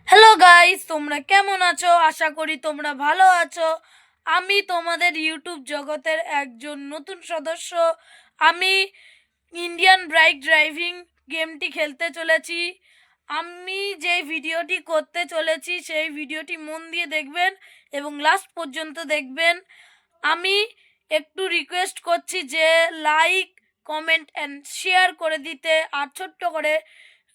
Hello guys, তোমরা কেমন আছো? আশা করি তোমরা ভালো আছো। আমি তোমাদের ইউটিউব জগতের একজন নতুন সদস্য। আমি ইন্ডিয়ান বাইক ড্রাইভিং গেমটি খেলতে চলেছি। আমি যে ভিডিওটি করতে চলেছি সেই ভিডিওটি মন দিয়ে দেখবেন এবং লাস্ট পর্যন্ত দেখবেন। আমি একটু রিকোয়েস্ট করছি যে লাইক, কমেন্ট অ্যান্ড শেয়ার করে দিতে, আর ছোট্ট করে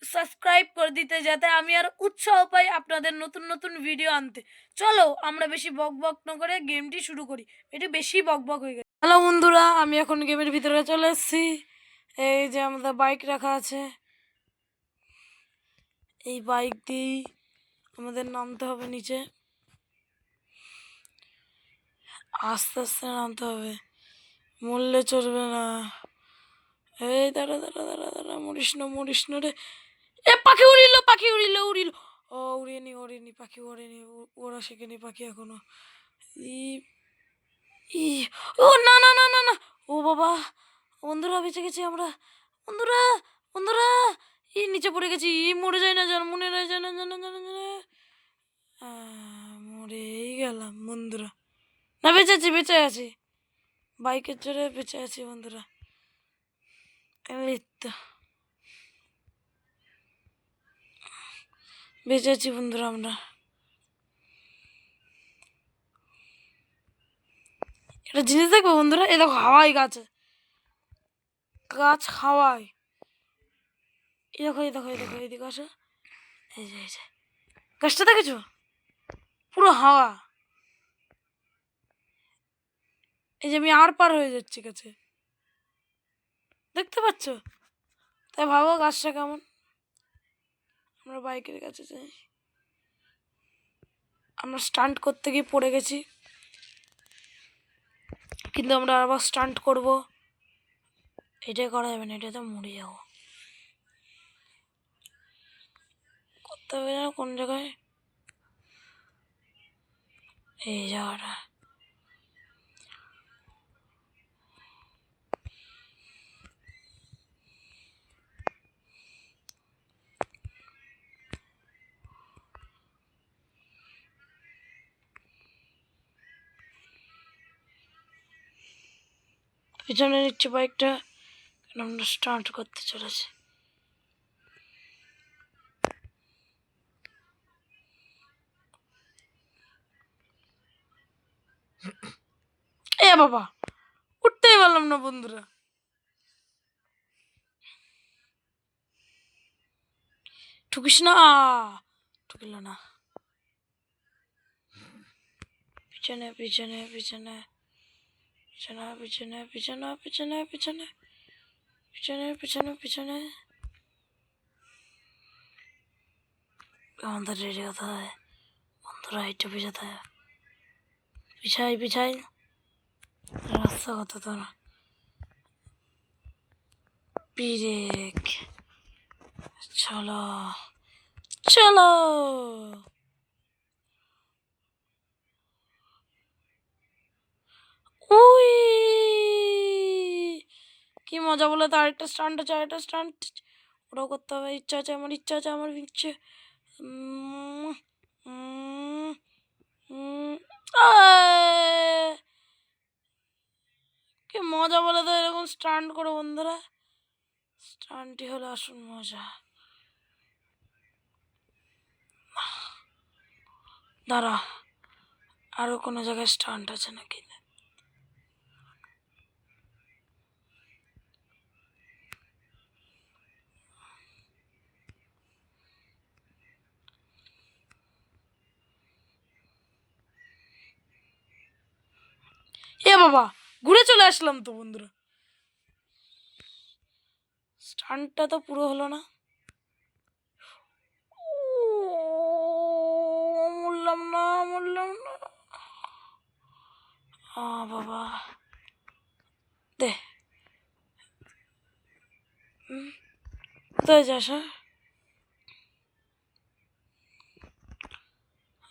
সাবস্ক্রাইব করে দিতে, যাতে আমি আর উৎসাহ পাই আপনাদের নতুন নতুন ভিডিও আনতে। চলো আমরা বেশি বক বক না করে গেমটি শুরু করি। এটি বেশি বক বক হয়ে গেছে। হ্যালো বন্ধুরা, আমি এখন গেমের ভিতরে চলে এসেছি। এই যে আমাদের বাইক রাখা আছে, এই বাইক দিয়েই আমাদের নামতে হবে নিচে। আস্তে আস্তে নামতে হবে, মরলে চলবে না। এই দাঁড়া দাঁড়া দাঁড়া দাঁড়া, মরিস না রে। এ পাখি উড়িল, উড়িল। ও উড়িয়ে নি পাখি, ওড়েনি, ওরা শেখেনি পাখি এখনো। ই ই ও না না না না না, ও বাবা, বন্ধুরা বেঁচে গেছি আমরা। বন্ধুরা বন্ধুরা, নিচে পড়ে গেছি। মরে যায় না, যেন মনে যায় না, মরেই গেলাম বন্ধুরা। না, বেঁচে আছি, বাইকের জোরে বেঁচে আছি বন্ধুরা। এই তো বেঁচে আছি বন্ধুরা আমরা। একটা জিনিস দেখবো বন্ধুরা, এই দেখো হাওয়াই গাছ হাওয়ায়। এই দেখো এইদিকে আসো। এই যে গাছটা দেখেছো, পুরো হাওয়া। এই যে আমি আর পার হয়ে যাচ্ছি গাছে, দেখতে পাচ্ছ? তাই ভাবো গাছটা কেমন। আমরা বাইকের কাছে যাই, আমরা স্টান্ট করতে গিয়ে পড়ে গেছি, কিন্তু আমরা আবার স্টান্ট করব। এটাই করা যাবে না, এটাতে মরে যাবো। করতে হবে না কোন জায়গায়, এই জায়গাটা। পিছনে নিচ্ছে বাইকটা, আমরা স্টান্ট করতে চলেছি। এ বাবা, উঠতেই পারলাম না বন্ধুরা। ঠুকিস না, ঠুকিল না। পিছনে পিছনে পিছনে পিছনে পিছনে পিছনে পিছনে পিছনে পিছনে পিছনে পিছনে। আমাদের রেডি হতে হয় বন্ধুরা, এইটা পিছাতে হয়। পিছাই রাস্তা কত তোরা। ব্রেক, চলো চলো। উই, কি মজা বলে তো। আরেকটা স্টান্ট আছে, ওটাও করতে হবে। ইচ্ছা আছে আমার ইচ্ছে। উম, উম, উম, কি মজা বলে তো এরকম স্টান্ট করে বন্ধুরা। স্টান্টই হলো আসল মজা। দাঁড়া, আরো কোনো জায়গায় স্টান্ট আছে নাকি? এ বাবা, ঘুরে চলে আসলাম তো বন্ধুরা। স্টান্টটা তো পুরো হলো না। মরলাম না। বাবা, দে। কোথায় যাস?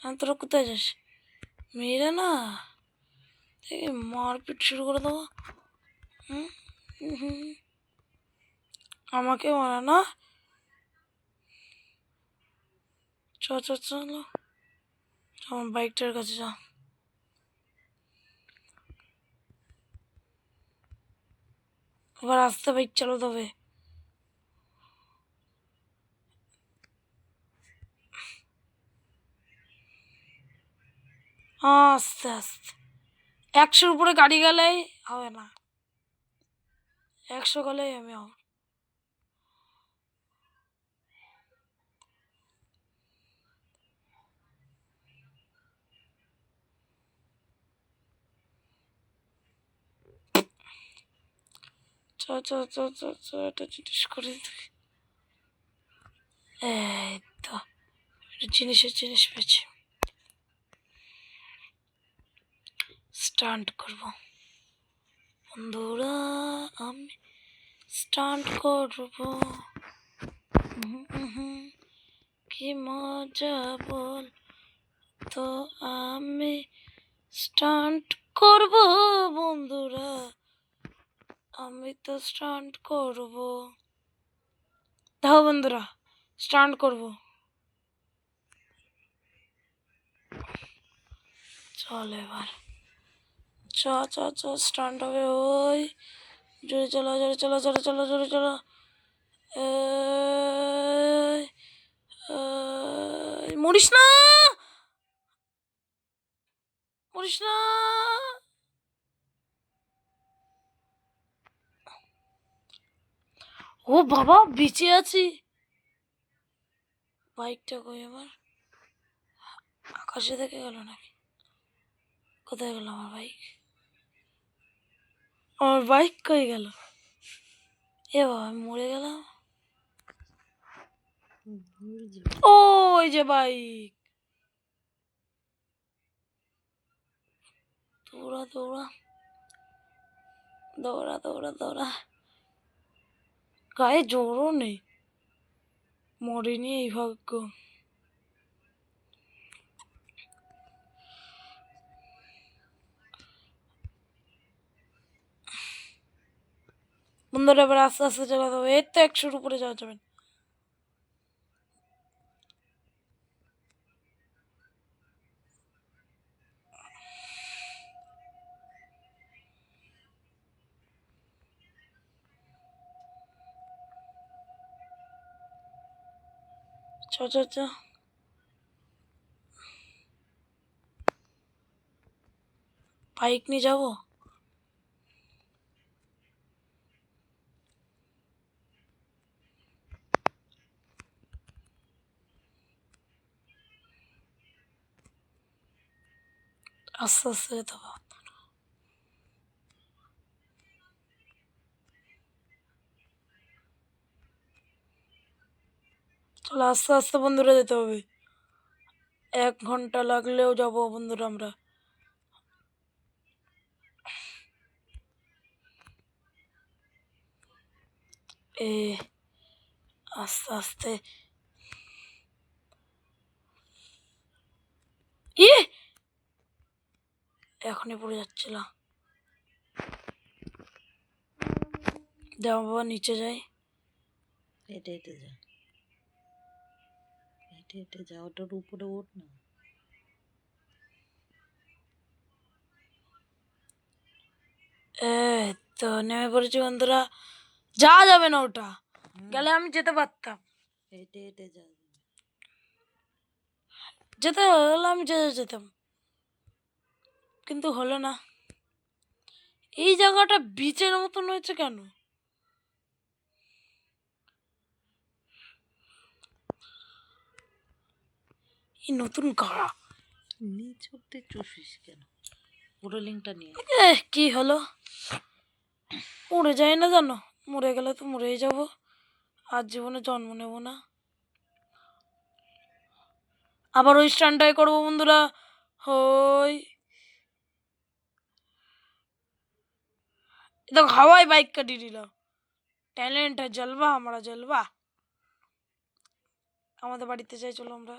হ্যাঁ, তোরা কোথায় যাস? মেয়েরা না মারপিট শুরু করে দেবো। আমাকে মারা না, চ চলো আমার বাইকটার কাছে যা। এবার আস্তে বাইক চালাতে হবে। আস্তে আস্তে 100-র উপরে গাড়ি গেলেই হবে না, 100 গেলেই আমি হব। একটা জিনিস করে দিই। এই তো জিনিস পেয়েছি, স্টান্ট করব বন্ধুরা, আমি স্টান্ট করব। কি মজা বল তো, আমি স্টান্ট করব বন্ধুরা, আমি তো স্টান্ট করব। দেখো বন্ধুরা, স্টান্ট করব। চল এবার স্টান্ট হবে। ওই জোরে চলো মরিস না। ও বাবা, বেঁচে আছি। বাইকটা কই আমার? আকাশে থেকে গেল নাকি? কোথায় গেল আমার বাইক? আমার বাইক কই গেল? এ বাবা, আমি মরে গেলাম। ও, ওই যে বাইক। দৌড়া। গায়ে জোরও নেই, মরেনি এই ভাগ্য। বন্ধুরা এবার আস্তে আস্তে চালাতে হবে, এর তো 100-র উপরে যাওয়া যাবে না। চ বাইক নিয়ে যাবো। আস্তে আস্তে যেতে হবে। চলো আস্তে আস্তে বন্ধুরা যেতে হবে, 1 ঘন্টা লাগলেও যাবো বন্ধুরা আমরা। আস্তে আস্তে। এখনই পড়ে যাচ্ছিল। দেওয়া বাবা, নিচে যাই। হেঁটে যা ওটার উপরে ওঠ না। তো নেমে পড়েছি বন্ধুরা, যাওয়া যাবে না ওটা, গেলে আমি যেতে পারতাম। হেঁটে যা, যেতে হলে আমি যেতাম, কিন্তু হলো না। এই জায়গাটা বিচের মতন হয়েছে কেন? এই নতুন গাড়া নিচ অব্দি চুষিস কেন? পুরো লিঙ্কটা নিয়ে কি হলো? মরে যাই না জানো, মরে গেলে তো মরেই যাব, আর জীবনে জন্ম নেব না। আবার ওই স্ট্যান্ডটাই করবো বন্ধুরা। হই तो हवाई बाइक का डी दिला, टैलेंट है, जलवा हमारा जलवा। আমাদের বাড়িতে যাই চলো আমরা।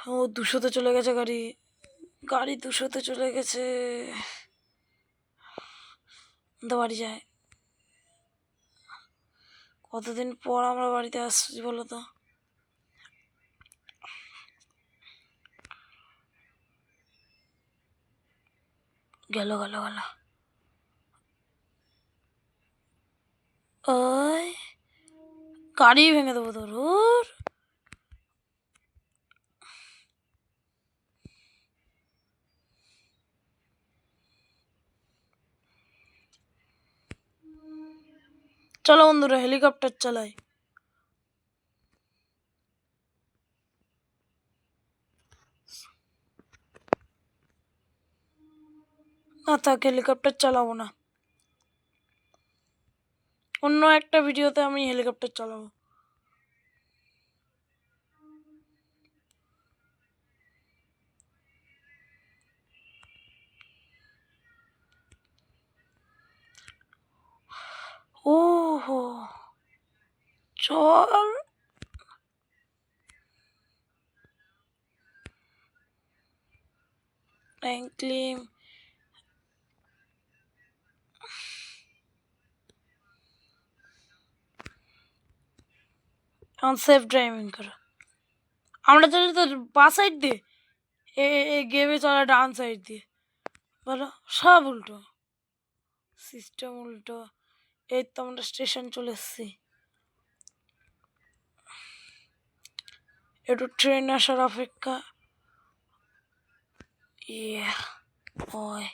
ও 200-তে চলে গেছে গাড়ি 200-তে চলে গেছে। বাড়ি যায়, কতদিন পর আমরা বাড়িতে আসছি বলো তো। গেল গেল গেল। ওই গাড়ি ভেঙে দেবো তোর। চলো বন্ধুরা হেলিকপ্টার চালাই। না থাক, হেলিকপ্টার চালাবো না, অন্য একটা ভিডিওতে আমি হেলিকপ্টার চালাবো। ওহো চল। ফ্র্যাঙ্কলিন সেফ ড্রাইভিং করো। আমরা চলি তো বাঁ সাইড দিয়ে, এ গেমে চলা ডান সাইড দিয়ে, বলো সব উল্টো, সিস্টেম উল্টো। এই তো আমরা স্টেশন চলে এসেছি, একটু ট্রেন আসার অপেক্ষা। ইয়ে ওই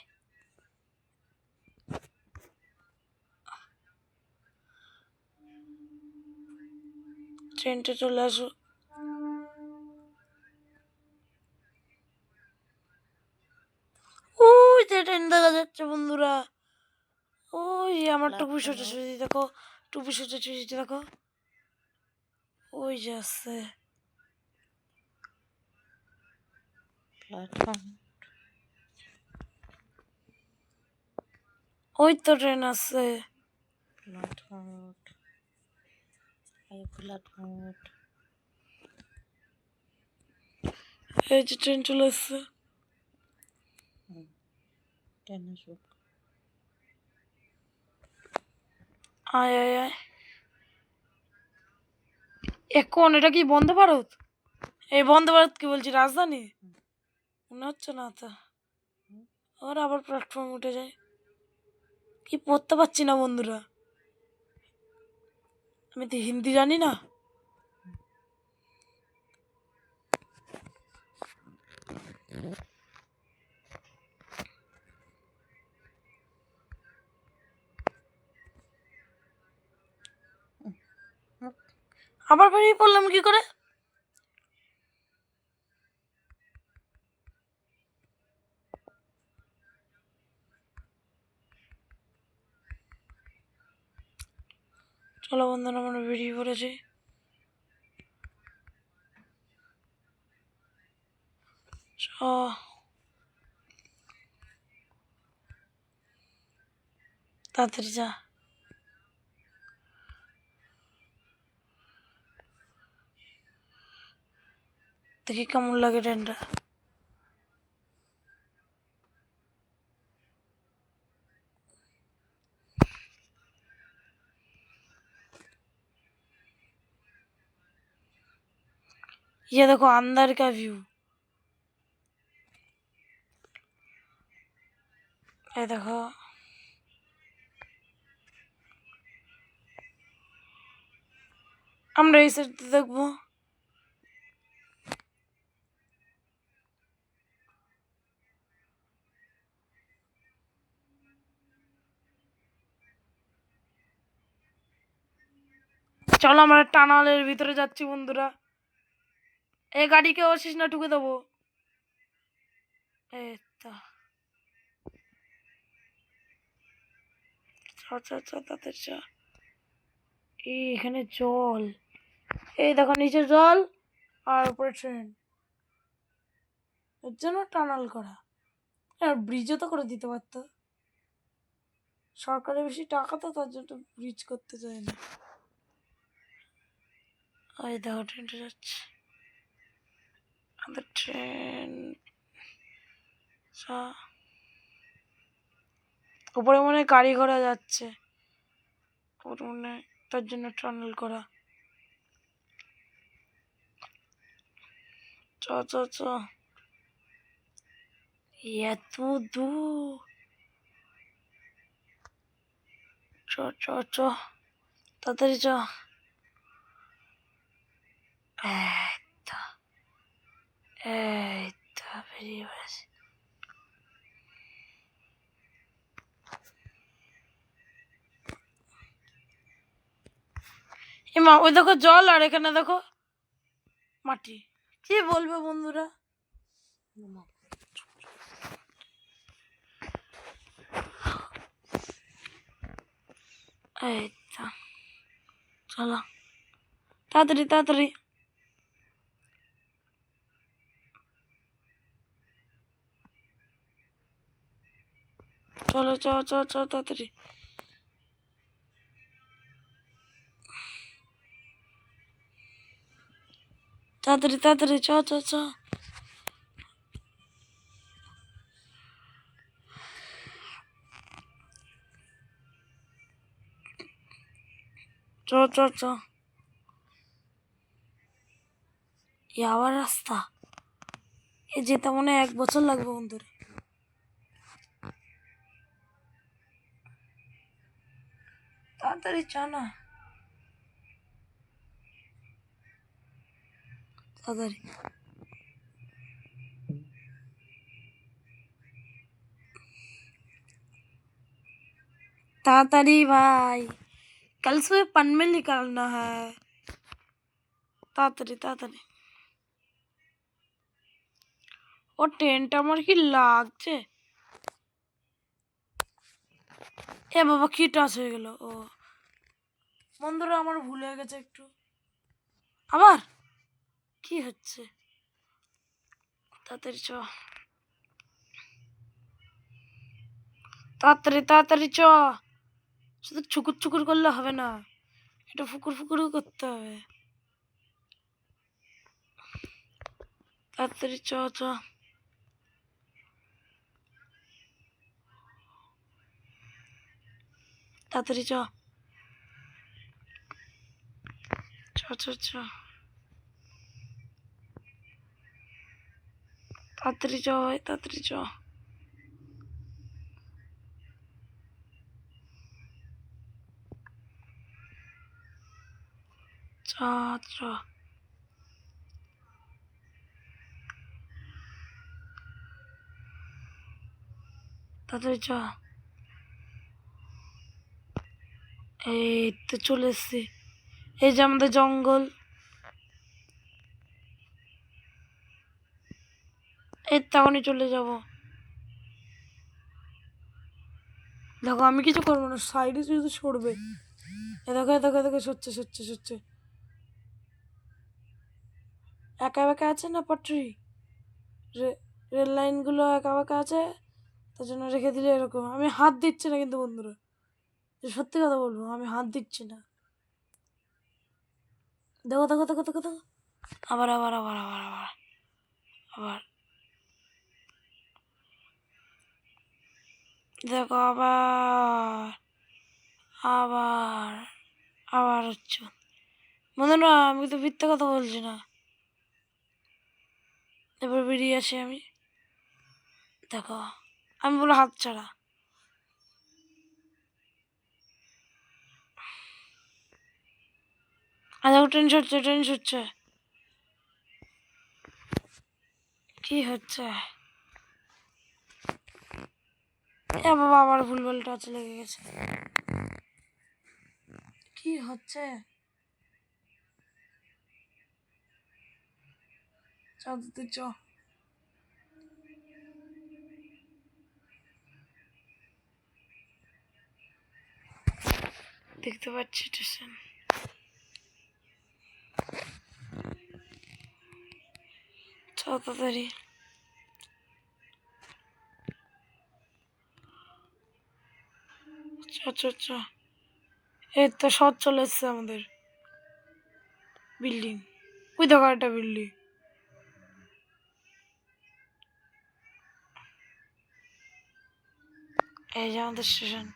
ট্রেনটা চলে আসো। ওই যে ট্রেন দেখা যাচ্ছে বন্ধুরা, ওই আমার টুপি সোটা সুজি দেখো, টুপি সোটা সুজি দেখো, ওই যে আসছে প্ল্যাটফর্ম। ওই তো ট্রেন আসছে। Platform platform. এই যে ট্রেন চলে এসছে। ট্রেন আসুক। আয় আয় আয়। এখন এটা কি বন্দে ভারত? এই বন্দে ভারত কি বলছি, রাজধানী মনে হচ্ছে না তো। ওর আবার প্ল্যাটফর্ম উঠে যায়, কি পড়তে পারছি না বন্ধুরা, আমি তো হিন্দি জানি না। আবার বেরিয়ে পড়লাম কি করে? চলো বন্ধুরা আমরা বেরিয়ে পড়েছি। তাড়াতাড়ি যা। দেখি কেমন লাগে ট্রেনটা। ये देखो अंदर का व्यू, ये देखो। আমরা এই সাইড দেখবো। চলো আমরা টানেলের ভিতরে যাচ্ছি বন্ধুরা। এই গাড়িকে অশিস না ঠুকে দেবো। এই তো তাদের চা। এই এখানে জল, এই দেখো নিচে জল আর উপরে ট্রেন, এর জন্য টানাল করা। আর ব্রিজও তো করে দিতে পারতো, সরকারের বেশি টাকা তো, তার জন্য ব্রিজ করতে চায় না। ওই দেখো ট্রেনটা যাচ্ছে, আমাদের ট্রেন। উপরে মনে হয় গাড়ি ঘোড়া যাচ্ছে, উপরে মনে হয় তার জন্য টানেল করা। চ চ চ, এত দূর, চ চ চ, তাড়াতাড়ি চ। এই তো, এই তো বেরিয়ে পড়েছি। এমা ওই দেখো জল, আর এখানে দেখো মাটি। কি বলবে বন্ধুরা? এই তো, চলো তাড়াতাড়ি তাড়াতাড়ি। চলো চ চ চ, তাড়াতাড়ি। তাড়াতাড়ি তাড়াতাড়ি, চ চ চ। চ চ চ, এ আবার রাস্তা, এ যেতে মনে হয় 1 বছর লাগবে বন্ধুরা। তাড়াতাড়ি চ না, তাড়াতাড়ি। ताड़ाताड़ी भाई, कल सुबह पन में निकालना है। ताड़ाताड़ी ताड़ाताड़ी। ও ট্রেনটা আমার কি লাগছে। এ বাবা কি টাচ হয়ে গেল। ও বন্ধুরা আমার ভুল হয়ে গেছে একটু। আবার কি হচ্ছে? তাড়াতাড়ি চ, তাড়াতাড়ি তাড়াতাড়ি চ। শুধু চুকুর চুকুর করলে হবে না, এটা ফুকুর ফুকুরও করতে হবে। তাড়াতাড়ি চ চ, তাড়াতাড়ি চ চ চ চ, তাড়াতাড়ি চ ভাই, তাড়াতাড়ি চ। চ চ, তাড়াতাড়ি চ। এই তো চলে এসছি, এই যে আমাদের জঙ্গল। এই তখনই চলে যাব। দেখো আমি কিছু করবো না, সাইডে শুধু সরবে। এ দেখো এ দেখো এ দেখো, সরছে সরছে সরছে। একা বেঁকা আছে না পাটরি, রেল লাইনগুলো একা বেঁকা আছে, তার জন্য রেখে দিলে এরকম। আমি হাত দিচ্ছি না কিন্তু বন্ধুরা, সত্যি কথা বলবো, আমি হাত দিচ্ছি না। দেখো দেখো দেখো দেখো দেখো, আবার আবার আবার আবার আবার আবার দেখো, আবার আবার আবার হচ্ছে। বন্ধুরা আমি তো মিথ্যে কথা বলছি না। এবার বেরিয়ে আসি আমি। দেখো আমি বলো হাত ছাড়া। আচ্ছা ট্রেন ছুটছে, ট্রেন ছুটছে। কি হচ্ছে? এ বাবা আবার ভুলভাল টাচ লেগে গেছে। কি হচ্ছে? চাঁদতে চ। দেখতে পাচ্ছি স্টেশন। চ তাড়াতাড়ি। চ চ চ, এই তো সব চলে এসছে আমাদের বিল্ডিং। ওই দেখো একটা বিল্ডিং। এই যে আমাদের স্টেশন।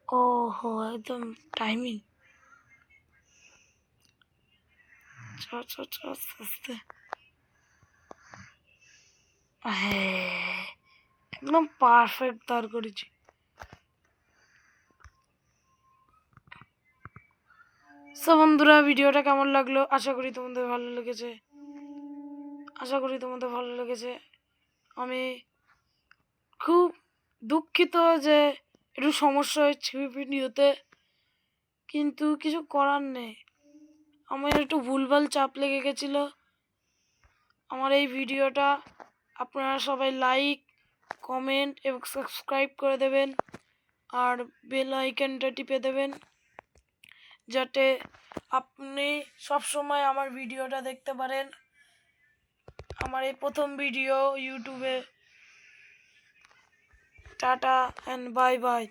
ওহো, একদম টাইমিং। আস্তে আস্তে। হ্যাঁ, একদম পারফেক্ট দাঁড় করেছি। সো বন্ধুরা, ভিডিওটা কেমন লাগলো? আশা করি তোমাদের ভালো লেগেছে। আমি খুব দুঃখিত যে একটু সমস্যা হচ্ছে ভিডিওতে, কিন্তু কিছু করার নেই। আমার একটু ভুলভাল চাপ লেগে গেছিলো। আমার এই ভিডিওটা আপনারা সবাই লাইক, কমেন্ট এবং সাবস্ক্রাইব করে দেবেন, আর বেল আইকনটা টিপে দেবেন, যাতে আপনি সবসময় আমার ভিডিওটা দেখতে পারেন। আমার এই প্রথম ভিডিও ইউটিউবে। Tata and bye bye.